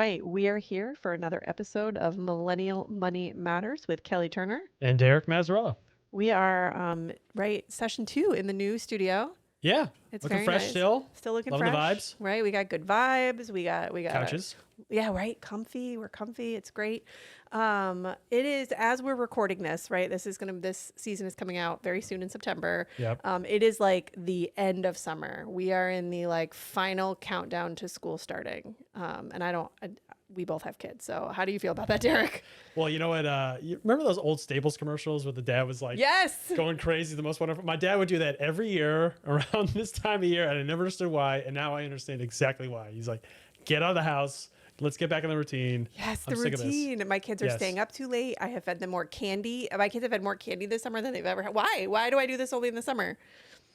right, we are here for another episode of Millennial Money Matters with Kelly Turner. And Derek Mazzarella. We are session 2 in the new studio. Yeah. It's looking very fresh nice. still. Still looking Loving fresh. the vibes. Right, we got good vibes. We got Couches. Yeah, right. Comfy. We're comfy. It's great. It is, as we're recording this, right? This season is coming out very soon in September. Yep. It is like the end of summer. We are in the final countdown to school starting. We both have kids. So how do you feel about that, Derek? Well, you know what? You remember those old Staples commercials where the dad was like, yes, going crazy, the most wonderful. My dad would do that every year around this time of year, and I never understood why. And now I understand exactly why. He's like, get out of the house. Let's get back in the routine. Yes, I'm the sick of this. routine. My kids are staying up too late. I have fed them more candy. My kids have had more candy this summer than they've ever had. Why? Why do I do this only in the summer?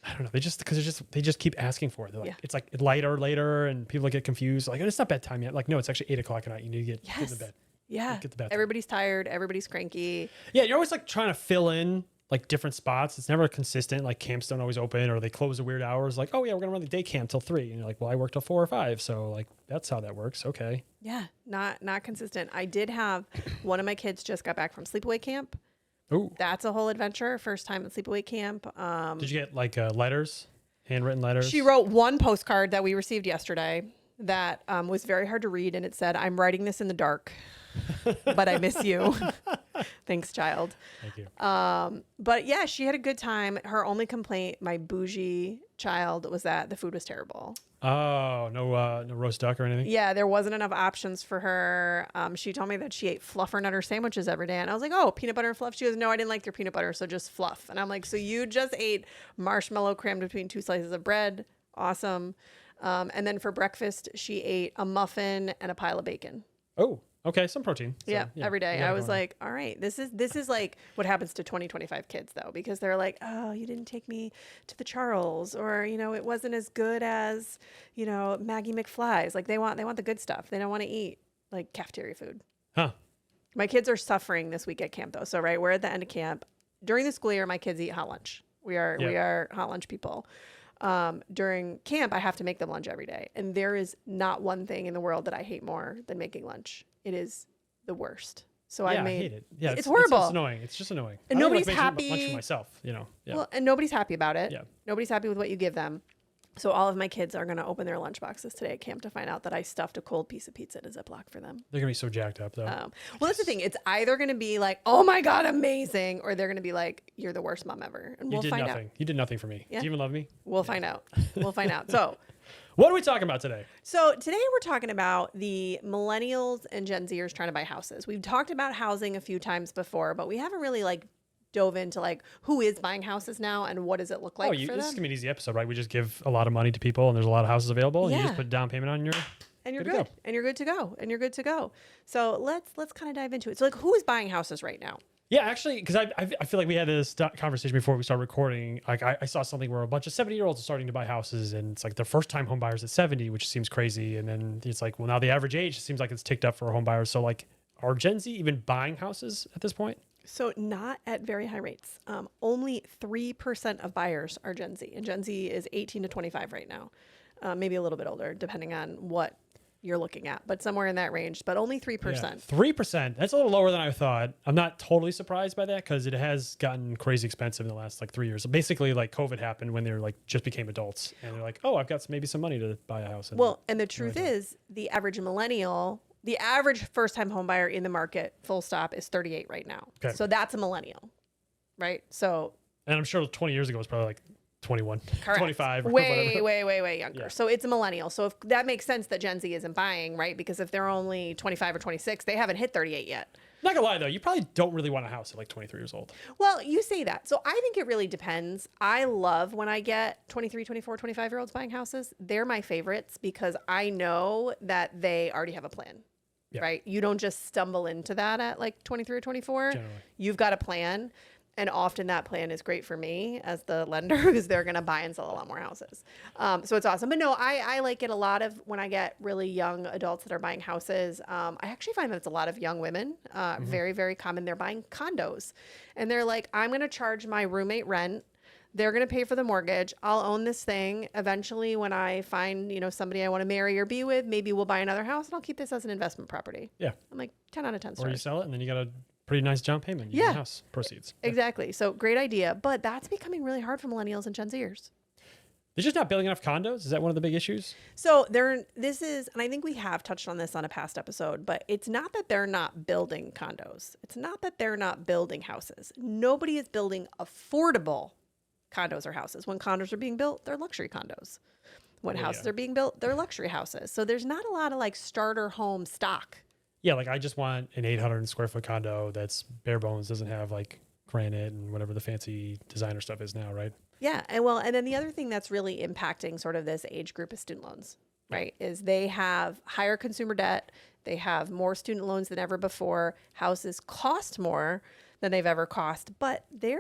I don't know. They just keep asking for it. They're like, it's like lighter later, and people get confused. Like, it's not bedtime yet. Like, no, it's actually 8 o'clock at night. You need to get in the bed. Yeah. Get the bed. Everybody's tired. Everybody's cranky. Yeah, you're always like trying to fill in like different spots. It's never consistent. Like camps don't always open, or they close at weird hours. Like, oh yeah, we're gonna run the day camp till 3, and you're like, well, I work till 4 or 5, so like that's how that works. Okay. Yeah, not consistent. I did have one of my kids just got back from sleepaway camp. Ooh. That's a whole adventure. First time at sleepaway camp. Did you get like letters, handwritten letters? She wrote one postcard that we received yesterday that was very hard to read, and it said, "I'm writing this in the dark, but I miss you." Thanks, child. Thank you. But yeah, she had a good time. Her only complaint, my bougie child, was that the food was terrible. Oh, no roast duck or anything? Yeah, there wasn't enough options for her. She told me that she ate fluffernutter sandwiches every day. And I was like, oh, peanut butter and fluff? She goes, no, I didn't like your peanut butter, so just fluff. And I'm like, so you just ate marshmallow crammed between 2 slices of bread? Awesome. And then for breakfast, she ate a muffin and a pile of bacon. Oh, okay, some protein. So, yeah, every day. I was like, all right, this is like what happens to 2025 kids though, because they're like, oh, you didn't take me to the Charles, or it wasn't as good as Maggie McFly's. Like they want the good stuff. They don't want to eat like cafeteria food. Huh. My kids are suffering this week at camp though. So right, we're at the end of camp. During the school year, my kids eat hot lunch. We are hot lunch people. During camp, I have to make them lunch every day. And there is not one thing in the world that I hate more than making lunch. It is the worst. So I hate it. Yeah, it's horrible. It's annoying. It's just annoying. And nobody's happy. Lunch for myself, Yeah. Well, and nobody's happy about it. Yeah. Nobody's happy with what you give them. So all of my kids are going to open their lunch boxes today at camp to find out that I stuffed a cold piece of pizza in a Ziploc for them. They're going to be so jacked up, though. Well, that's the thing. It's either going to be like, oh my God, amazing. Or they're going to be like, you're the worst mom ever. And we'll find out. You did nothing for me. Yeah. Do you even love me? We'll find out. We'll find out. So what are we talking about today? So today we're talking about the millennials and Gen Zers trying to buy houses. We've talked about housing a few times before, but we haven't really dove into who is buying houses now and what does it look like for them. This is gonna be an easy episode, right? We just give a lot of money to people and there's a lot of houses available and you just put a down payment on your and you're good. And you're good to go. And you're good to go. So let's kind of dive into it. So who is buying houses right now? Yeah, actually, because I feel like we had this conversation before we started recording. Like I saw something where a bunch of 70-year-olds are starting to buy houses, and it's like their first-time home buyers at 70, which seems crazy. And then it's like, well, now the average age seems like it's ticked up for home buyers. So like, are Gen Z even buying houses at this point? So not at very high rates. Only 3% of buyers are Gen Z, and Gen Z is 18 to 25 right now, maybe a little bit older, depending on what you're looking at, but somewhere in that range, but only 3%. Yeah, 3%. That's a little lower than I thought. I'm not totally surprised by that because it has gotten crazy expensive in the last 3 years. So basically, COVID happened when they're just became adults and they're like, oh, I've got maybe some money to buy a house. And the truth is, the average millennial, the average first-time home buyer in the market, full stop, is 38 right now. Okay. So that's a millennial, right? So, and I'm sure 20 years ago it was probably 21, correct. 25. Or way younger. Yeah. So it's a millennial. So if that makes sense that Gen Z isn't buying, right? Because if they're only 25 or 26, they haven't hit 38 yet. Not gonna lie though, you probably don't really want a house at 23 years old. Well, you say that. So I think it really depends. I love when I get 23, 24, 25-year-olds buying houses. They're my favorites because I know that they already have a plan. Yeah. Right? You don't just stumble into that at 23 or 24. Generally. You've got a plan. And often that plan is great for me as the lender because they're going to buy and sell a lot more houses. So it's awesome. But no, I like it a lot of when I get really young adults that are buying houses. I actually find that it's a lot of young women, very, very common. They're buying condos and they're like, I'm going to charge my roommate rent. They're going to pay for the mortgage. I'll own this thing. Eventually, when I find, somebody I want to marry or be with, maybe we'll buy another house and I'll keep this as an investment property. Yeah. I'm like 10 out of 10 Or stars. you sell it and then you got a pretty nice down payment. You get house proceeds. Exactly. So great idea. But that's becoming really hard for millennials and Gen Zers. They're just not building enough condos. Is that one of the big issues? So this is, and I think we have touched on this on a past episode, but it's not that they're not building condos. It's not that they're not building houses. Nobody is building affordable condos or houses. When condos are being built, they're luxury condos. When houses are being built, they're luxury houses. So there's not a lot of like starter home stock. Yeah, like I just want an 800 square foot condo that's bare bones, doesn't have like granite and whatever the fancy designer stuff is now, right? Yeah. And then the other thing that's really impacting sort of this age group is student loans, right? Is they have higher consumer debt. They have more student loans than ever before. Houses cost more than they've ever cost, but their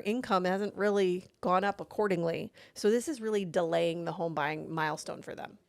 income hasn't really gone up accordingly. So this is really delaying the home buying milestone for them.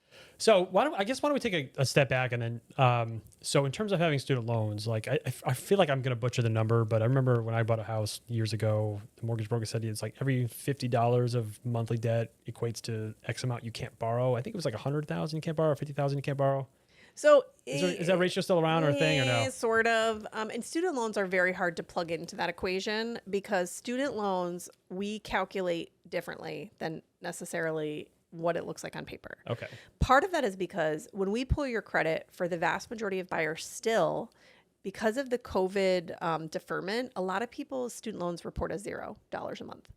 So why don't we take a step back and then, so in terms of having student loans, like I feel like I'm going to butcher the number, but I remember when I bought a house years ago, the mortgage broker said it's like every $50 of monthly debt equates to X amount you can't borrow. I think it was like 100,000 you can't borrow, 50,000 you can't borrow. So is that ratio still around or a thing or no? Sort of. And student loans are very hard to plug into that equation because student loans, we calculate differently than necessarily what it looks like on paper. Okay. Part of that is because when we pull your credit for the vast majority of buyers still, because of the COVID deferment, a lot of people's student loans report as $0 a month.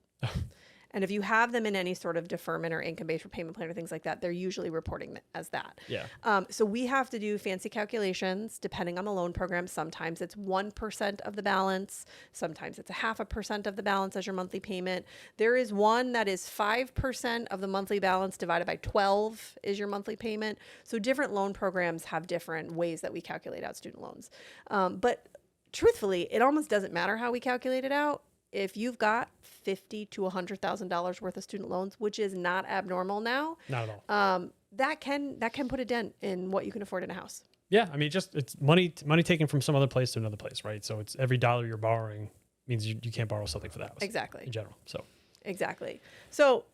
And if you have them in any sort of deferment or income-based repayment plan or things like that, they're usually reporting as that. Yeah. So we have to do fancy calculations depending on the loan program. Sometimes it's 1% of the balance. Sometimes it's 0.5% of the balance as your monthly payment. There is one that is 5% of the monthly balance divided by 12 is your monthly payment. So different loan programs have different ways that we calculate out student loans. But truthfully, it almost doesn't matter how we calculate it out. If you've got $50,000 to $100,000 worth of student loans, which is not abnormal now, not at all. that can put a dent in what you can afford in a house. Yeah, I mean, it's money taken from some other place to another place, right? So it's every dollar you're borrowing means you can't borrow something for the house. Exactly. In general, so. Exactly. So,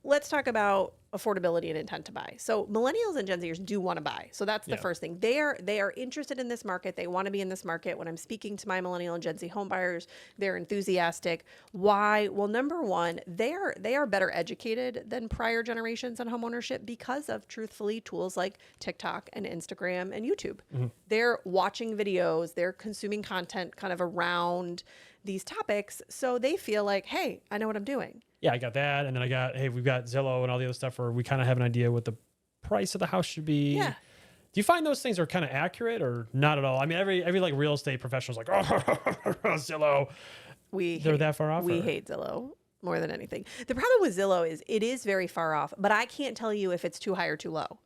let's talk about affordability and intent to buy. So millennials and Gen Zers do want to buy. So that's the first thing. They are interested in this market. They want to be in this market. When I'm speaking to my millennial and Gen Z home buyers, they're enthusiastic. Why? Well, number one, they are better educated than prior generations on homeownership because of, truthfully, tools like TikTok and Instagram and YouTube. Mm-hmm. They're watching videos. They're consuming content kind of around these topics. So they feel like, hey, I know what I'm doing. Yeah, I got that. And then we've got Zillow and all the other stuff where we kind of have an idea what the price of the house should be. Yeah. Do you find those things are kind of accurate or not at all? I mean, every like real estate professional's like, oh, Zillow. They're that far off? We hate Zillow more than anything. The problem with Zillow is it is very far off, but I can't tell you if it's too high or too low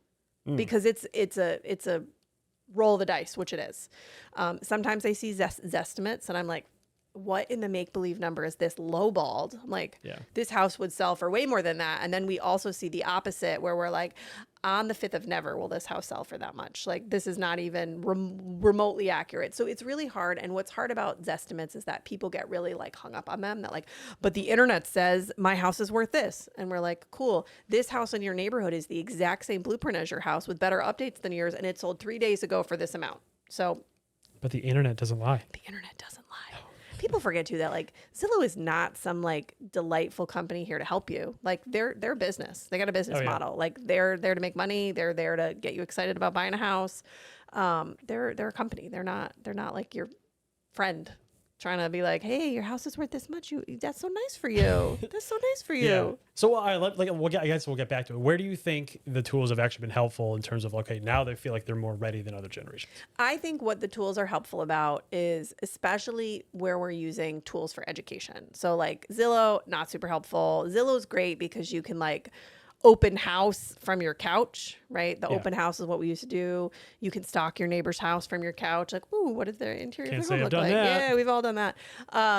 because it's a roll of the dice, which it is. Sometimes I see Zestimates and I'm like, what in the make-believe number is this lowballed? I'm like, this house would sell for way more than that. And then we also see the opposite where we're like, on the 5th of never will this house sell for that much. Like, this is not even remotely accurate. So it's really hard. And what's hard about Zestimates is that people get really like hung up on them. That like, but the internet says my house is worth this. And we're like, cool. This house in your neighborhood is the exact same blueprint as your house with better updates than yours. And it sold 3 days ago for this amount. So. But the internet doesn't lie. The internet doesn't lie. People forget too that like Zillow is not some like delightful company here to help you. Like they're a business. They got a business model. Like they're there to make money. They're there to get you excited about buying a house. They're a company. They're not like your friend trying to be like, hey, your house is worth this much. That's so nice for you. That's so nice for you. Yeah. So I guess we'll get back to it. Where do you think the tools have actually been helpful in terms of, okay, now they feel like they're more ready than other generations? I think what the tools are helpful about is especially where we're using tools for education. So like Zillow, not super helpful. Zillow's great because you can like open house from your couch, right? The open house is what we used to do. You can stalk your neighbor's house from your couch. Like, ooh, what did their interior of their home look like? That. Yeah, we've all done that.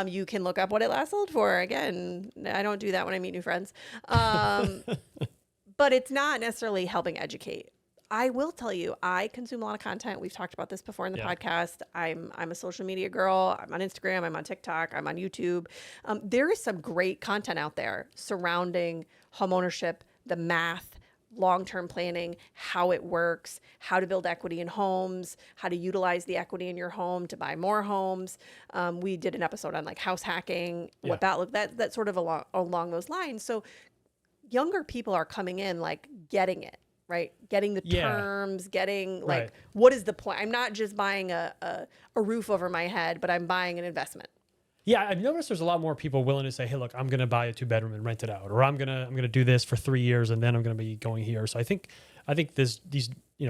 You can look up what it last sold for. Again, I don't do that when I meet new friends. But it's not necessarily helping educate. I will tell you, I consume a lot of content. We've talked about this before in the podcast. I'm a social media girl. I'm on Instagram. I'm on TikTok. I'm on YouTube. There is some great content out there surrounding homeownership, the math, long-term planning, how it works, how to build equity in homes, how to utilize the equity in your home to buy more homes. We did an episode on like house hacking, what that looked, that sort of along those lines. So younger people are coming in like getting it. Right. Getting the terms, getting like, what is the plan? I'm not just buying a roof over my head, but I'm buying an investment. Yeah. I've noticed there's a lot more people willing to say, hey, look, I'm going to buy a 2-bedroom and rent it out, or I'm going to do this for 3 years and then I'm going to be going here. So I think these,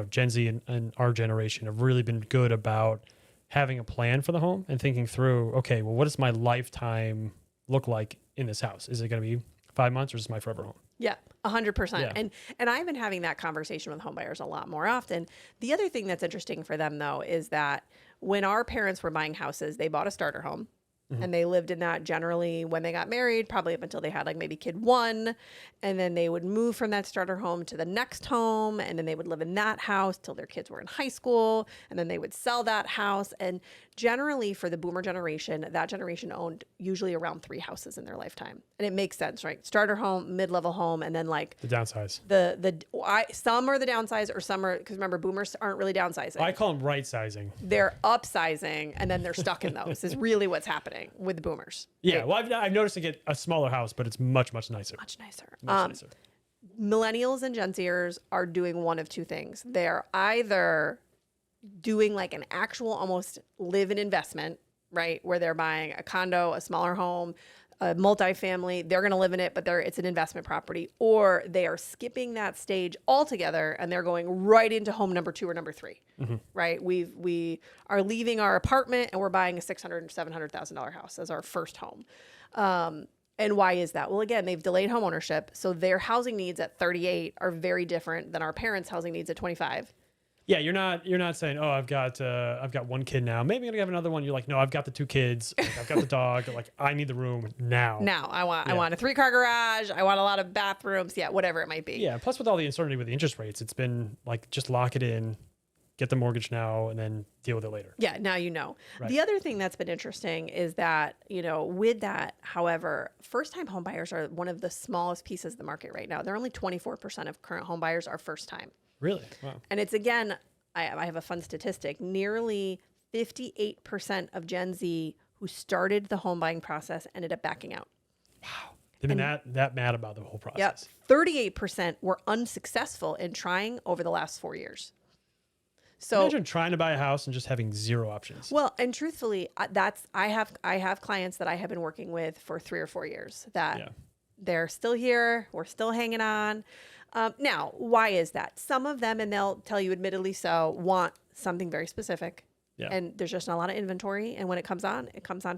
Gen Z and our generation have really been good about having a plan for the home and thinking through, okay, well, what does my lifetime look like in this house? Is it going to be 5 months or is it my forever home? Yeah, 100%. And I've been having that conversation with homebuyers a lot more often. The other thing that's interesting for them, though, is that when our parents were buying houses, they bought a starter home. And they lived in that generally when they got married, probably up until they had like maybe kid 1. And then they would move from that starter home to the next home. And then they would live in that house till their kids were in high school. And then they would sell that house. And generally for the boomer generation, that generation owned usually around 3 houses in their lifetime. And it makes sense, right? Starter home, mid-level home, and then like the downsize. Some are the downsize or some are, because remember, boomers aren't really downsizing. I call them right sizing. They're upsizing and then they're stuck in those is really what's happening with the boomers. Yeah. Right? Well, I've noticed to get a smaller house, but it's much, much nicer. Much nicer. Much nicer. Millennials and Gen Zers are doing one of 2 things. They're either doing like an actual almost live-in investment, right? Where they're buying a condo, a smaller home, a multifamily. They're going to live in it, but it's an investment property. Or they are skipping that stage altogether and they're going right into home number 2 or number 3, right? We are leaving our apartment and we're buying a $600,000 $700,000 house as our first home. And why is that? Well, again, they've delayed home ownership. So their housing needs at 38 are very different than our parents' housing needs at 25. Yeah, you're not saying, oh, I've got 1 kid now. Maybe I'm gonna have another one. You're like, no, I've got the 2 kids. Like, I've got the dog. Like, I need the room now. Now I want a 3-car garage. I want a lot of bathrooms. Yeah, whatever it might be. Yeah. Plus, with all the uncertainty with the interest rates, it's been like just lock it in, get the mortgage now, and then deal with it later. Yeah. Now you know. Right. The other thing that's been interesting is that with that, however, first-time home buyers are one of the smallest pieces of the market right now. They're only 24% of current home buyers are first time. Really? Wow. And it's, again, I have a fun statistic. Nearly 58% of Gen Z who started the home buying process ended up backing out. Wow. They've been that mad about the whole process. Yep. 38% were unsuccessful in trying over the last 4 years. So imagine trying to buy a house and just having 0 options. Well, and truthfully, I have clients that I have been working with for 3 or 4 years that they're still here. We're still hanging on. Now, why is that? Some of them, and they'll tell you admittedly so, want something very specific. Yeah. And there's just not a lot of inventory. And when it comes on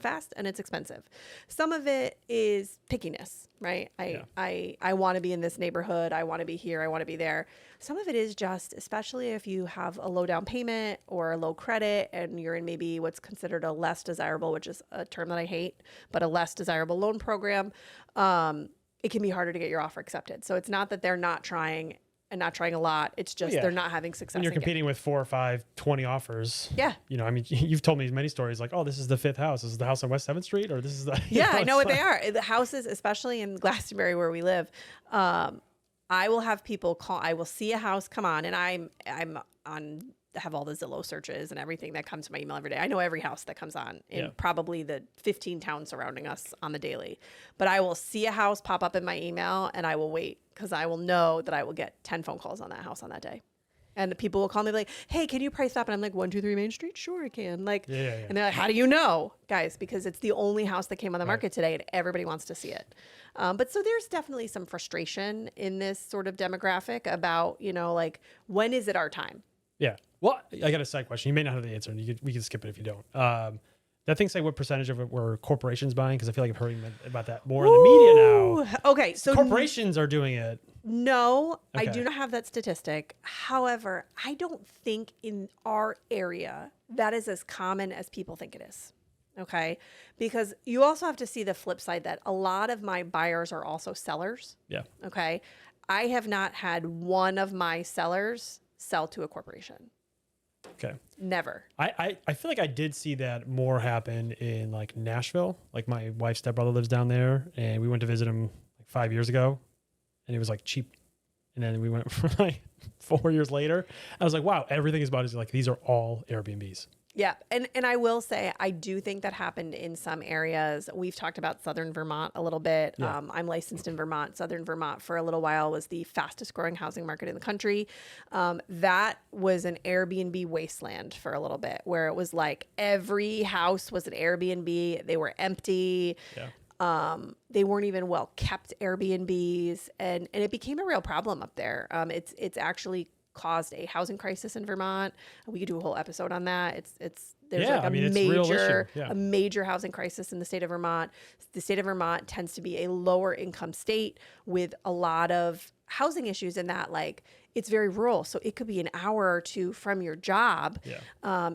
fast and it's expensive. Some of it is pickiness, right? I want to be in this neighborhood. I want to be here. I want to be there. Some of it is just, especially if you have a low down payment or a low credit and you're in maybe what's considered a less desirable, which is a term that I hate, but a less desirable loan program. It can be harder to get your offer accepted. So it's not that they're not trying and not trying a lot. It's just they're not having success. When you're competing with 4 or 5, 20 offers. Yeah. I mean, you've told me many stories like, oh, this is the 5th house. This is the house on West 7th Street, or this is the... Yeah, I know what they are. The houses, especially in Glastonbury where we live, I will have people call. I will see a house come on, and I'm on... have all the Zillow searches and everything that comes to my email every day. I know every house that comes on in probably the 15 towns surrounding us on the daily. But I will see a house pop up in my email and I will wait because I will know that I will get 10 phone calls on that house on that day. And the people will call me like, hey, can you price that up? And I'm like, 123 Main Street? Sure, I can. Like, and they're like, how do you know? Guys, because it's the only house that came on the market today and everybody wants to see it. But so there's definitely some frustration in this sort of demographic about, like, when is it our time? Yeah. Well, I got a side question. You may not have the answer, and we can skip it if you don't. That thing's like what percentage of it were corporations buying? Because I feel like I've heard about that more in the media now. Okay, so corporations are doing it. No, okay. I do not have that statistic. However, I don't think in our area that is as common as people think it is. Okay, because you also have to see the flip side that a lot of my buyers are also sellers. Yeah. Okay, I have not had one of my sellers sell to a corporation. Okay. Never. I feel like I did see that more happen in like Nashville. Like my wife's stepbrother lives down there, and we went to visit him like 5 years ago, and it was like cheap. And then we went for like 4 years later. I was like, wow, everything is about is like, these are all Airbnbs. Yeah. And I will say, I do think that happened in some areas. We've talked about Southern Vermont a little bit. Yeah. I'm licensed in Vermont. Southern Vermont for a little while was the fastest growing housing market in the country. That was an Airbnb wasteland for a little bit, where it was like every house was an Airbnb. They were empty. Yeah. They weren't even well kept Airbnbs, and it became a real problem up there. It's actually caused a housing crisis in Vermont. We could do a whole episode on that. There's like a major housing crisis in the state of Vermont. The state of Vermont tends to be a lower income state with a lot of housing issues in that, like, it's very rural. So it could be an hour or two from your job. Yeah.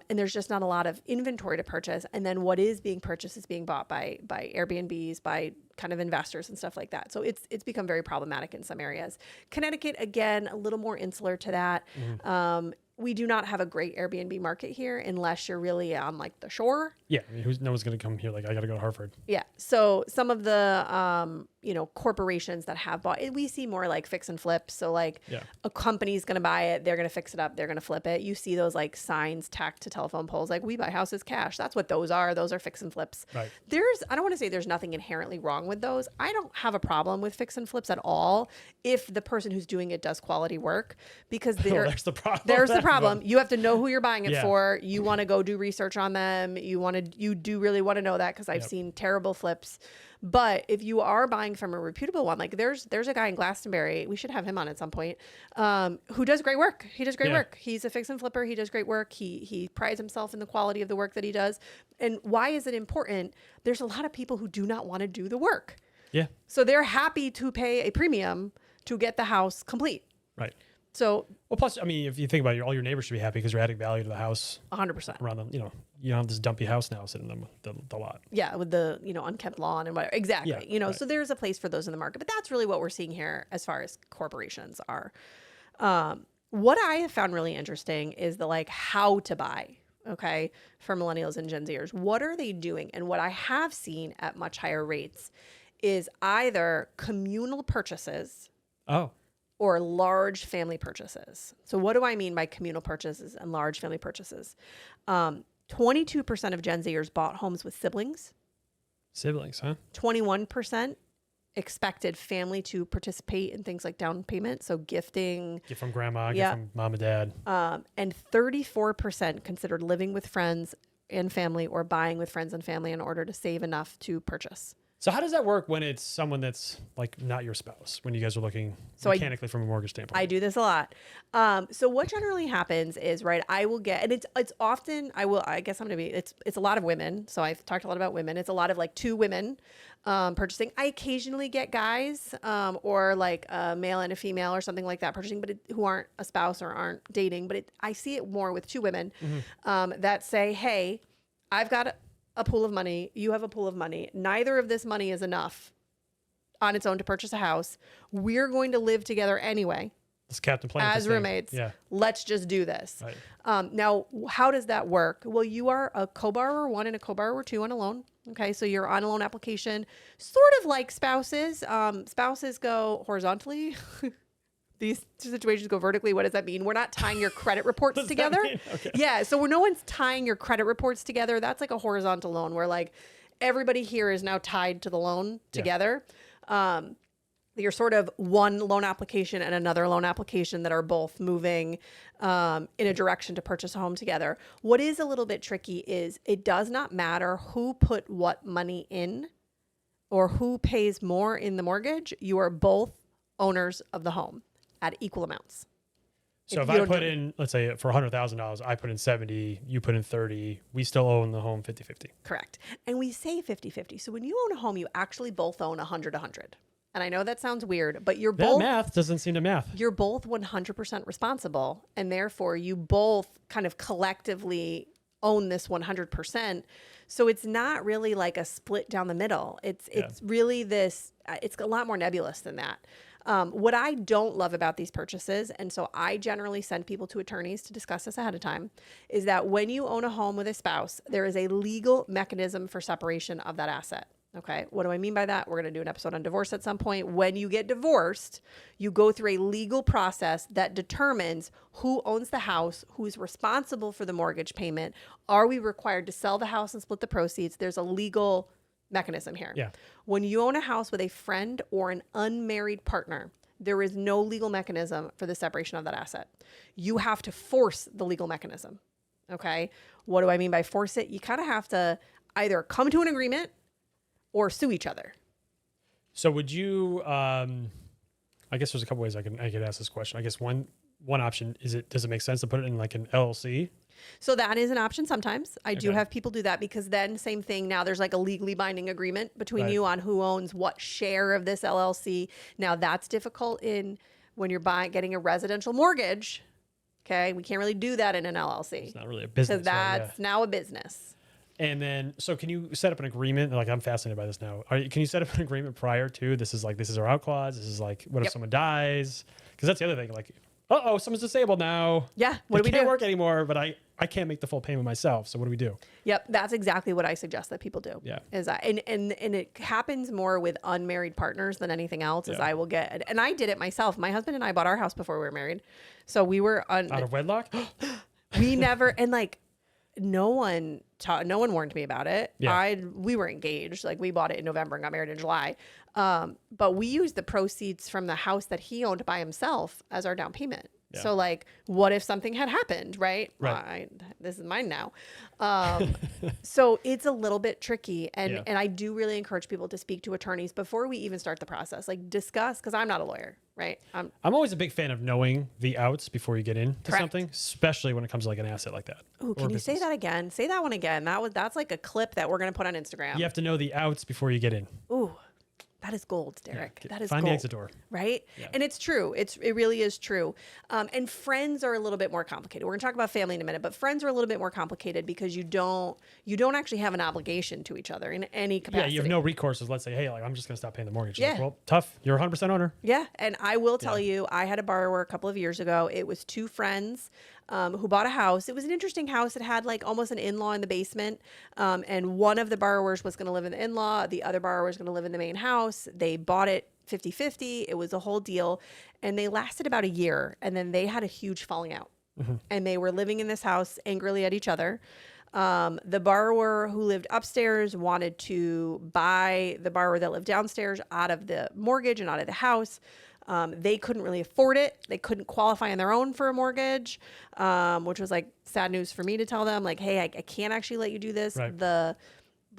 And there's just not a lot of inventory to purchase. And then what is being purchased is being bought by Airbnbs, by kind of investors and stuff like that. So it's become very problematic in some areas. Connecticut, again, a little more insular to that. Mm-hmm. We do not have a great Airbnb market here unless you're really on like the shore. Yeah. I mean, no one's going to come here like, I got to go to Hartford. Yeah. So some of the, corporations that have bought it, we see more like fix and flip. So like a company's going to buy it, they're going to fix it up, they're going to flip it. You see those like signs tacked to telephone poles, like, we buy houses cash. That's what those are. Those are fix and flips. Right. I don't want to say there's nothing inherently wrong with those. I don't have a problem with fix and flips at all if the person who's doing it does quality work, because there's the problem. There's the problem. You have to know who you're buying it for. You want to go do research on them. You do really want to know that, because I've seen terrible flips. But if you are buying from a reputable one, like there's a guy in Glastonbury, we should have him on at some point, who does great work. He does great work. He's a fix and flipper. He does great work. He prides himself in the quality of the work that he does. And why is it important? There's a lot of people who do not want to do the work. Yeah. So they're happy to pay a premium to get the house complete. Right. So, well, plus, I mean, if you think about it, all your neighbors should be happy because you're adding value to the house. 100%. Around them, you don't have this dumpy house now sitting in the lot. Yeah, with the, unkept lawn and whatever. Exactly. Yeah, right. So there's a place for those in the market. But that's really what we're seeing here as far as corporations are. What I have found really interesting is the like how to buy, okay, for millennials and Gen Zers. What are they doing? And what I have seen at much higher rates is either communal purchases. Oh. Or large family purchases. So what do I mean by communal purchases and large family purchases? 22% of Gen Zers bought homes with siblings. Siblings, huh? 21% expected family to participate in things like down payment. So gifting. Gift from grandma, gift from mom and dad. And 34% considered living with friends and family or buying with friends and family in order to save enough to purchase. So how does that work when it's someone that's like not your spouse, when you guys are looking mechanically from a mortgage standpoint? I do this a lot. So what generally happens is, right, I will get, and it's often, it's a lot of women. So I've talked a lot about women. It's a lot of like two women purchasing. I occasionally get guys or like a male and a female or something like that purchasing, but who aren't a spouse or aren't dating. But I see it more with two women that say, hey, I've got a pool of money. You have a pool of money. Neither of this money is enough on its own to purchase a house. We're going to live together anyway. It's Captain Planet as roommates. Yeah. Let's just do this. Right. Now, how does that work? Well, you are a co-borrower 1 and a co-borrower 2 on a loan. Okay, so you're on a loan application, sort of like spouses. Spouses go horizontally. These situations go vertically. What does that mean? We're not tying your credit reports together. Okay. Yeah. So no one's tying your credit reports together. That's like a horizontal loan where like everybody here is now tied to the loan together. You're sort of one loan application and another loan application that are both moving in a direction to purchase a home together. What is a little bit tricky is it does not matter who put what money in or who pays more in the mortgage. You are both owners of the home at equal amounts. So if I put in, let's say for $100,000, I put in 70, you put in 30, we still own the home 50-50. Correct. And we say 50-50. So when you own a home, you actually both own 100-100. And I know that sounds weird, but you're both... That math doesn't seem to math. You're both 100% responsible. And therefore, you both kind of collectively own this 100%. So it's not really like a split down the middle. It's really this... It's a lot more nebulous than that. What I don't love about these purchases, and so I generally send people to attorneys to discuss this ahead of time, is that when you own a home with a spouse, there is a legal mechanism for separation of that asset. Okay. What do I mean by that? We're going to do an episode on divorce at some point. When you get divorced, you go through a legal process that determines who owns the house, who's responsible for the mortgage payment. Are we required to sell the house and split the proceeds? There's a legal mechanism here. Yeah. When you own a house with a friend or an unmarried partner, there is no legal mechanism for the separation of that asset. You have to force the legal mechanism. Okay. What do I mean by force it? You kind of have to either come to an agreement or sue each other. So would you, I guess there's a couple ways I could ask this question. I guess one option is does it make sense to put it in like an LLC? So that is an option sometimes. I do have people do that because then same thing. Now there's like a legally binding agreement between you on who owns what share of this LLC. Now that's difficult when you're getting a residential mortgage. Okay. We can't really do that in an LLC. It's not really a business. Because that's now a business. And then, so can you set up an agreement? Like, I'm fascinated by this now. Can you set up an agreement prior to this is our out clause? This is like, what if someone dies? Because that's the other thing. Like, someone's disabled now. Yeah. What do we do? Can't work anymore, but I can't make the full payment myself. So what do we do? Yep. That's exactly what I suggest that people do. Yeah. And it happens more with unmarried partners than anything else. Is I will get, and I did it myself. My husband and I bought our house before we were married. So we were out of wedlock. We never, and like, no one warned me about it. Yeah. We were engaged. Like we bought it in November and got married in July. But we used the proceeds from the house that he owned by himself as our down payment. Yeah. So like, what if something had happened, right? Right. This is mine now. So it's a little bit tricky. And I do really encourage people to speak to attorneys before we even start the process. Like discuss, because I'm not a lawyer, right? I'm always a big fan of knowing the outs before you get into something, especially when it comes to like an asset like that. Ooh, can you say that again? Say that one again. That's like a clip that we're going to put on Instagram. You have to know the outs before you get in. Ooh. That is gold, Derek. That is find gold. the exit door. Right? Yeah. And it's true. It really is true. And friends are a little bit more complicated. We're going to talk about family in a minute, but friends are a little bit more complicated because you don't actually have an obligation to each other in any capacity. Yeah, you have no recourse. Let's say, hey, like I'm just going to stop paying the mortgage. Yeah. Like, well, tough. You're 100% owner. Yeah. And I will tell you, I had a borrower a couple of years ago. It was two friends who bought a house. It was an interesting house. It had like almost an in-law in the basement. And one of the borrowers was going to live in the in-law. The other borrower was going to live in the main house. They bought it 50-50. It was a whole deal. And they lasted about a year. And then they had a huge falling out. Mm-hmm. And they were living in this house angrily at each other. The borrower who lived upstairs wanted to buy the borrower that lived downstairs out of the mortgage and out of the house. They couldn't really afford it. They couldn't qualify on their own for a mortgage, which was like sad news for me to tell them like, hey, I can't actually let you do this. Right. The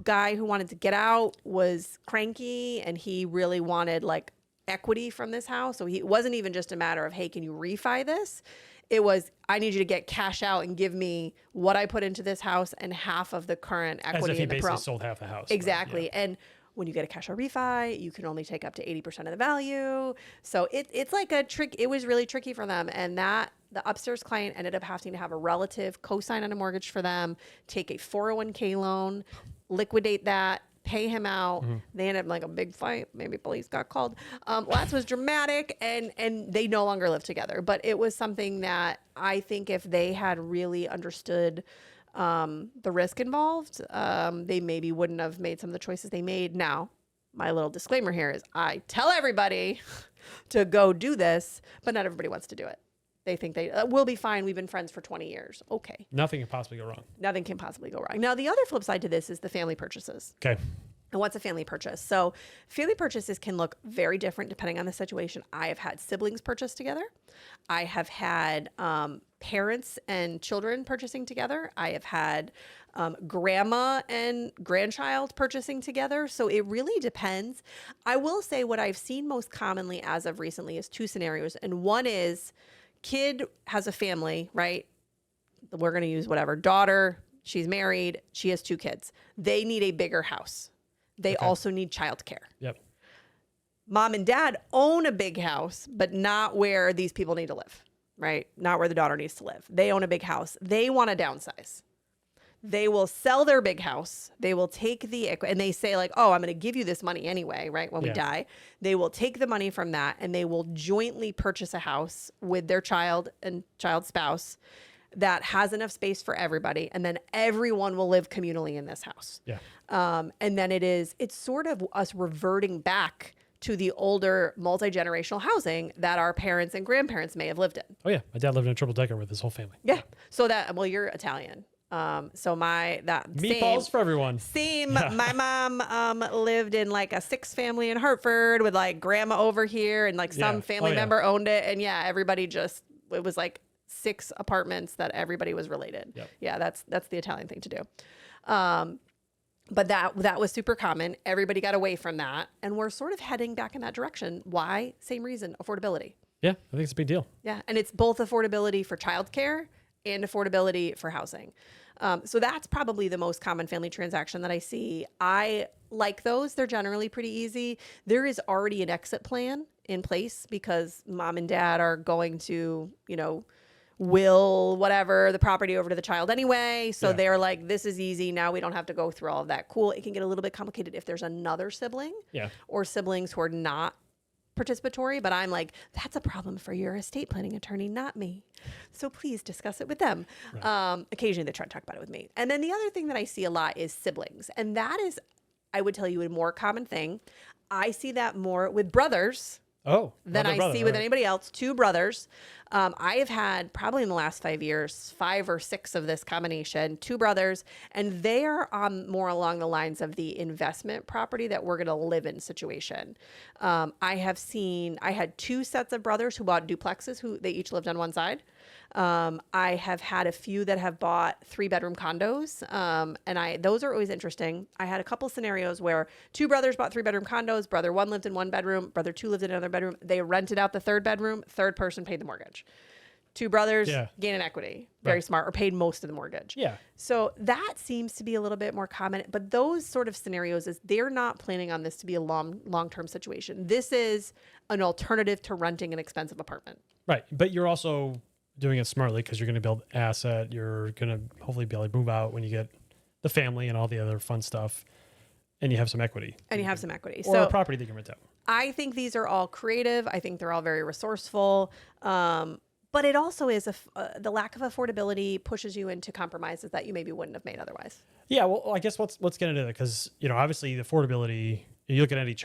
guy who wanted to get out was cranky and he really wanted like equity from this house. So it wasn't even just a matter of, hey, can you refi this? It was, I need you to get cash out and give me what I put into this house and half of the current equity. As if he in the basically sold half the house. Exactly. Right? Yeah. And when you get a cash out refi, you can only take up to 80% of the value. So it's like a trick. It was really tricky for them. And the upstairs client ended up having to have a relative co-sign on a mortgage for them, take a 401k loan, liquidate that, pay him out. Mm-hmm. They ended up like a big fight. Maybe police got called. That was dramatic and they no longer live together. But it was something that I think if they had really understood the risk involved, they maybe wouldn't have made some of the choices they made. Now, my little disclaimer here is I tell everybody to go do this, but not everybody wants to do it. They think we'll be fine. We've been friends for 20 years. Okay. Nothing can possibly go wrong. Nothing can possibly go wrong. Now, the other flip side to this is the family purchases. Okay. And what's a family purchase? So family purchases can look very different depending on the situation. I have had siblings purchase together. I have had parents and children purchasing together. I have had grandma and grandchild purchasing together. So it really depends. I will say what I've seen most commonly as of recently is two scenarios. And one is kid has a family, right? We're going to use whatever. Daughter, she's married. She has two kids. They need a bigger house. They also need childcare. Yep. Mom and dad own a big house, but not where these people need to live, right? Not where the daughter needs to live. They own a big house. They want to downsize. They will sell their big house. They will take and they say like, oh, I'm going to give you this money anyway, right? When we die, they will take the money from that and they will jointly purchase a house with their child and child spouse that has enough space for everybody. And then everyone will live communally in this house. Yeah. And then it's sort of us reverting back to the older multi-generational housing that our parents and grandparents may have lived in. Oh yeah. My dad lived in a triple decker with his whole family. Yeah. So well, you're Italian. So meatballs for everyone. Same. Yeah. My mom lived in like a 6-family in Hartford with like grandma over here and like some family member owned it. And yeah, everybody it was like 6 apartments that everybody was related. Yep. Yeah, that's the Italian thing to do. But that was super common. Everybody got away from that. And we're sort of heading back in that direction. Why? Same reason, affordability. Yeah, I think it's a big deal. Yeah. And it's both affordability for childcare and affordability for housing. So that's probably the most common family transaction that I see. I like those. They're generally pretty easy. There is already an exit plan in place because mom and dad are going to, will whatever the property over to the child anyway. So they're like, this is easy. Now we don't have to go through all of that. Cool. It can get a little bit complicated if there's another sibling or siblings who are not participatory, but I'm like, that's a problem for your estate planning attorney, not me. So please discuss it with them. Right. Occasionally they try to talk about it with me. And then the other thing that I see a lot is siblings. And that is, I would tell you, a more common thing. I see that more with brothers than I see with anybody else. 2 brothers. I have had probably in the last 5 years, 5 or 6 of this combination, 2 brothers, and they are more along the lines of the investment property that we're going to live in situation. I had 2 sets of brothers who bought duplexes, they each lived on one side. I have had a few that have bought 3-bedroom condos. And those are always interesting. I had a couple scenarios where 2 brothers bought 3-bedroom condos. Brother 1 lived in 1 bedroom. Brother 2 lived in another bedroom. They rented out the 3rd bedroom. 3rd person paid the mortgage. 2 brothers gain an equity. Very smart, or paid most of the mortgage. Yeah. So that seems to be a little bit more common, but those sort of scenarios is they're not planning on this to be a long-term situation. This is an alternative to renting an expensive apartment. Right. But you're also doing it smartly because you're going to build asset. You're going to hopefully be able to move out when you get the family and all the other fun stuff. And you have some equity. Or a property that you can rent out. I think these are all creative. I think they're all very resourceful. But it also is the lack of affordability pushes you into compromises that you maybe wouldn't have made otherwise. Yeah, well, I guess let's get into that because obviously the affordability. You look at any